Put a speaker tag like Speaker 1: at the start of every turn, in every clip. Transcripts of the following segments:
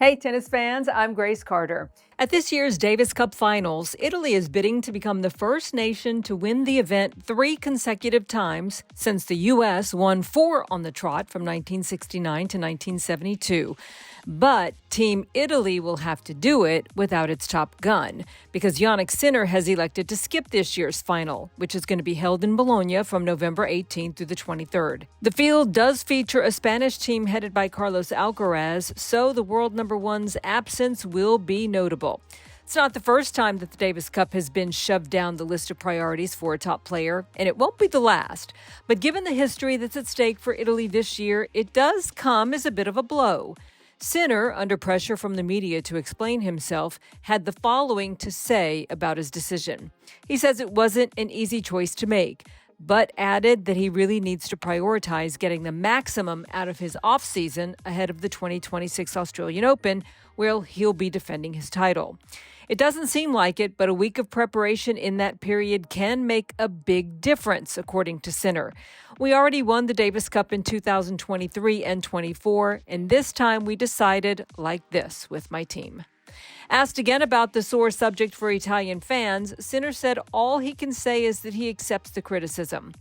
Speaker 1: Hey, tennis fans, I'm Grace Carter. At this year's Davis Cup Finals, Italy is bidding to become the first nation to win the event 3 consecutive times since the U.S. won 4 on the trot from 1969 to 1972. But Team Italy will have to do it without its top gun, because Jannik Sinner has elected to skip this year's final, which is going to be held in Bologna from November 18th through the 23rd. The field does feature a Spanish team headed by Carlos Alcaraz, so the world number one's absence will be notable. It's not the first time that the Davis Cup has been shoved down the list of priorities for a top player, and it won't be the last. But given the history that's at stake for Italy this year, it does come as a bit of a blow. Sinner, under pressure from the media to explain himself, had the following to say about his decision. He says it wasn't an easy choice to make, but added that he really needs to prioritize getting the maximum out of his offseason ahead of the 2026 Australian Open, where he'll be defending his title. It doesn't seem like it, but a week of preparation in that period can make a big difference, according to Sinner. We already won the Davis Cup in 2023 and 24, and this time we decided like this with my team. Asked again about the sore subject for Italian fans, Sinner said all he can say is that he accepts the criticism.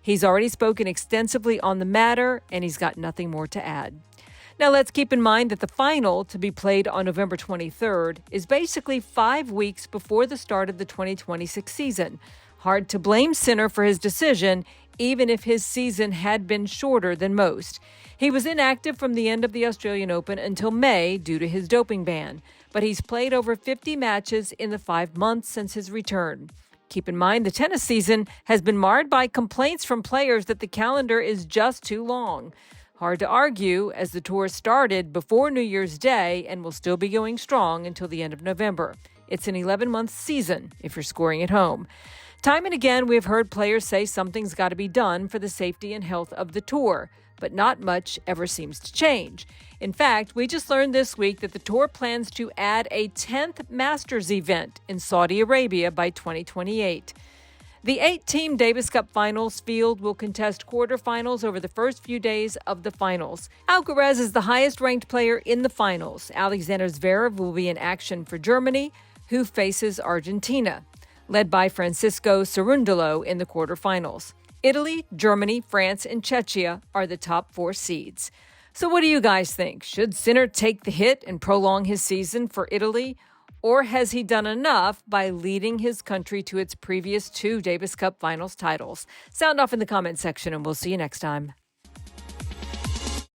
Speaker 1: He's already spoken extensively on the matter, and he's got nothing more to add. Now, let's keep in mind that the final, to be played on November 23rd, is basically 5 weeks before the start of the 2026 season. Hard to blame Sinner for his decision, even if his season had been shorter than most. He was inactive from the end of the Australian Open until May due to his doping ban, but he's played over 50 matches in the 5 months since his return. Keep in mind, the tennis season has been marred by complaints from players that the calendar is just too long. Hard to argue, as the tour started before New Year's Day and will still be going strong until the end of November. It's an 11-month season if you're scoring at home. Time and again, we've heard players say something's got to be done for the safety and health of the tour, but not much ever seems to change. In fact, we just learned this week that the tour plans to add a 10th Masters event in Saudi Arabia by 2028. The 8-team Davis Cup Finals field will contest quarterfinals over the first few days of the finals. Alcaraz is the highest-ranked player in the finals. Alexander Zverev will be in action for Germany, who faces Argentina, led by Francisco Cerundolo in the quarterfinals. Italy, Germany, France, and Czechia are the top 4 seeds. So what do you guys think? Should Sinner take the hit and prolong his season for Italy? Or has he done enough by leading his country to its previous 2 Davis Cup Finals titles? Sound off in the comment section, and we'll see you next time.